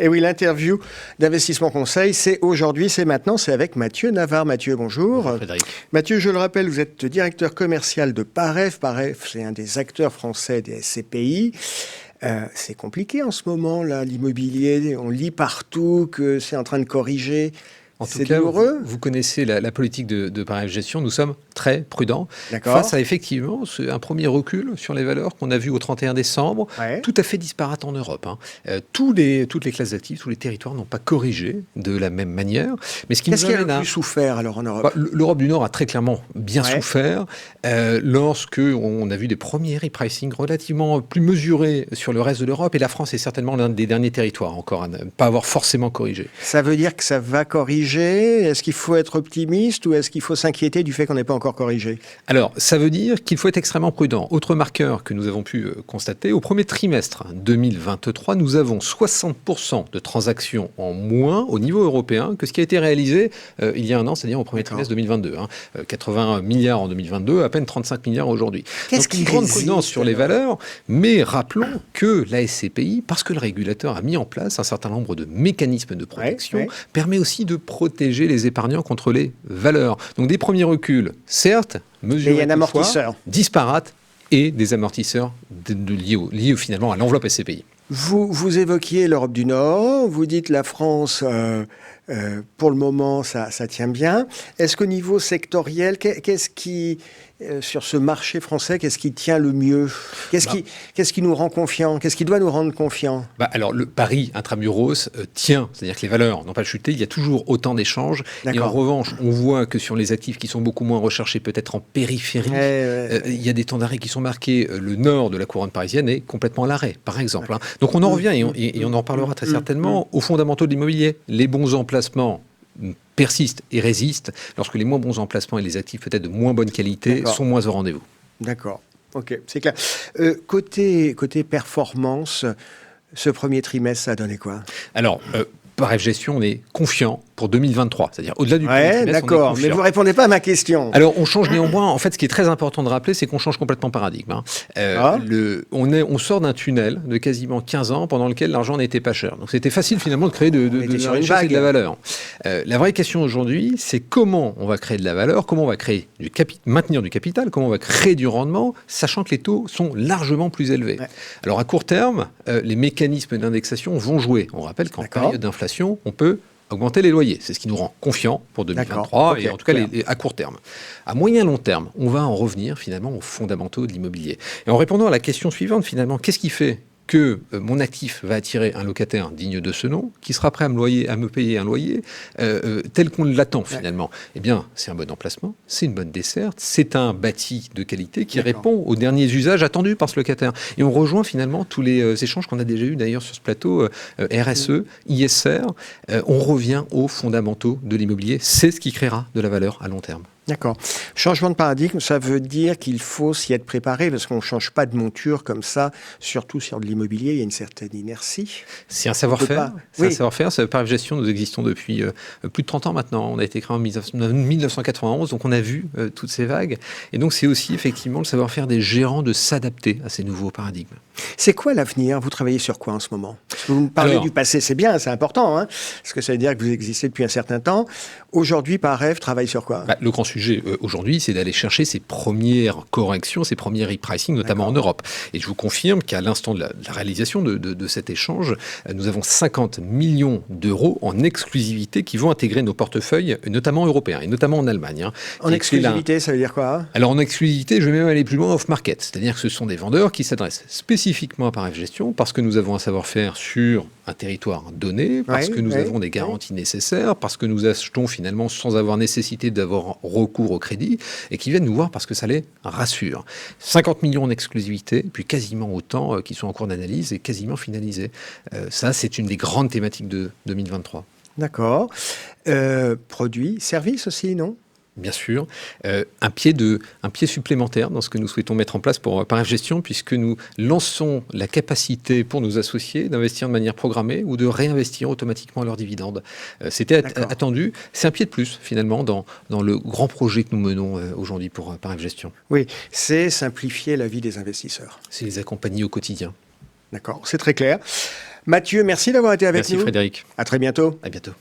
Et oui, l'interview d'Investissement Conseil, c'est aujourd'hui, c'est maintenant, c'est avec Mathieu Navarre. Mathieu, bonjour. Bonjour Frédéric. Mathieu, je le rappelle, vous êtes directeur commercial de Paref. Paref, c'est un des acteurs français des SCPI. C'est compliqué en ce moment, là, l'immobilier. On lit partout que c'est en train de corriger. En tout cas, vous connaissez la politique de Paref Gestion. Nous sommes très prudents face à effectivement un premier recul sur les valeurs qu'on a vu au 31 décembre, tout à fait disparate en Europe. Toutes les classes d'actifs, tous les territoires n'ont pas corrigé de la même manière. Mais qu'est-ce qui a le plus souffert alors en Europe ? L'Europe du Nord a très clairement bien souffert lorsque on a vu des premiers repricing relativement plus mesurés sur le reste de l'Europe. Et la France est certainement l'un des derniers territoires encore à ne pas avoir forcément corrigé. Ça veut dire que ça va corriger ? Est-ce qu'il faut être optimiste ou est-ce qu'il faut s'inquiéter du fait qu'on n'est pas encore corrigé ? Alors, ça veut dire qu'il faut être extrêmement prudent. Autre marqueur que nous avons pu constater, au premier trimestre 2023, nous avons 60% de transactions en moins au niveau européen que ce qui a été réalisé il y a un an, c'est-à-dire au premier trimestre 2022. 80 milliards en 2022, à peine 35 milliards aujourd'hui. Donc, une grande prudence sur les valeurs, mais rappelons que la SCPI, parce que le régulateur a mis en place un certain nombre de mécanismes de protection, permet aussi de protéger les épargnants contre les valeurs. Donc des premiers reculs, certes, mesurés toutefois, disparates, et des amortisseurs liés finalement à l'enveloppe SCPI. Vous évoquiez l'Europe du Nord, vous dites la France, pour le moment, ça tient bien. Est-ce qu'au niveau sectoriel, qu'est-ce qui, sur ce marché français, qu'est-ce qui tient le mieux ? Qu'est-ce qui nous rend confiants ? Qu'est-ce qui doit nous rendre confiants ? Alors, le pari intramuros tient, c'est-à-dire que les valeurs n'ont pas chuté, il y a toujours autant d'échanges. Et en revanche, on voit que sur les actifs qui sont beaucoup moins recherchés, peut-être en périphérie, il y a des temps d'arrêt qui sont marqués. Le nord de la couronne parisienne est complètement à l'arrêt, par exemple. Donc on en revient, et on en parlera très certainement, aux fondamentaux de l'immobilier. Les bons emplacements persistent et résistent lorsque les moins bons emplacements et les actifs peut-être de moins bonne qualité sont moins au rendez-vous. D'accord, ok, c'est clair. Côté performance, ce premier trimestre, ça a donné quoi ? Alors, Paref Gestion, on est confiant pour 2023, c'est-à-dire au-delà du premier trimestre, d'accord, mais vous ne répondez pas à ma question. Alors, on change néanmoins, en fait, ce qui est très important de rappeler, c'est qu'on change complètement de paradigme. On sort d'un tunnel de quasiment 15 ans pendant lequel l'argent n'était pas cher. Donc, c'était facile finalement de créer de la richesse et de la valeur. La vraie question aujourd'hui, c'est comment on va créer de la valeur, comment on va créer maintenir du capital, comment on va créer du rendement, sachant que les taux sont largement plus élevés. Alors, à court terme, les mécanismes d'indexation vont jouer. On rappelle qu'en période d'inflation, on peut augmenter les loyers. C'est ce qui nous rend confiants pour 2023 et en tout cas à court terme. À moyen long terme, on va en revenir finalement aux fondamentaux de l'immobilier. Et en répondant à la question suivante, finalement, qu'est-ce qui fait que mon actif va attirer un locataire digne de ce nom, qui sera prêt à me payer un loyer tel qu'on l'attend finalement. Eh bien, c'est un bon emplacement, c'est une bonne desserte, c'est un bâti de qualité qui répond aux derniers usages attendus par ce locataire. Et on rejoint finalement tous les échanges qu'on a déjà eus d'ailleurs sur ce plateau, RSE, ISR. On revient aux fondamentaux de l'immobilier. C'est ce qui créera de la valeur à long terme. D'accord. Changement de paradigme, ça veut dire qu'il faut s'y être préparé, parce qu'on ne change pas de monture comme ça, surtout sur de l'immobilier, il y a une certaine inertie. C'est un savoir-faire. C'est un savoir-faire. Paref Gestion, nous existons depuis plus de 30 ans maintenant. On a été créé en 1991, donc on a vu toutes ces vagues. Et donc c'est aussi effectivement le savoir-faire des gérants de s'adapter à ces nouveaux paradigmes. C'est quoi l'avenir ? Vous travaillez sur quoi en ce moment ? Vous me parlez du passé, c'est bien, c'est important, parce que ça veut dire que vous existez depuis un certain temps. Aujourd'hui, Paref travaille sur quoi ? Le grand sujet aujourd'hui, c'est d'aller chercher ces premières corrections, ces premiers repricing, notamment en Europe. Et je vous confirme qu'à l'instant de la réalisation de cet échange, nous avons 50 millions d'euros en exclusivité qui vont intégrer nos portefeuilles, notamment européens, et notamment en Allemagne. En exclusivité, ça veut dire quoi ? Alors en exclusivité, je vais même aller plus loin off-market. C'est-à-dire que ce sont des vendeurs qui s'adressent spécifiquement à Paref Gestion parce que nous avons un savoir-faire sur un territoire donné, parce que nous avons des garanties nécessaires, parce que nous achetons finalement sans avoir nécessité d'avoir recours au crédit, et qui viennent nous voir parce que ça les rassure. 50 millions en exclusivité, puis quasiment autant qui sont en cours d'analyse et quasiment finalisés. Ça, c'est une des grandes thématiques de 2023. D'accord. Produits, services aussi, non ? Bien sûr, un pied supplémentaire dans ce que nous souhaitons mettre en place pour Pareff Gestion, puisque nous lançons la capacité pour nos associés d'investir de manière programmée ou de réinvestir automatiquement leurs dividendes. C'était attendu. C'est un pied de plus, finalement, dans le grand projet que nous menons aujourd'hui pour Pareff Gestion. Oui, c'est simplifier la vie des investisseurs. C'est les accompagner au quotidien. D'accord, c'est très clair. Mathieu, merci d'avoir été avec nous. Merci Frédéric. À très bientôt. À bientôt.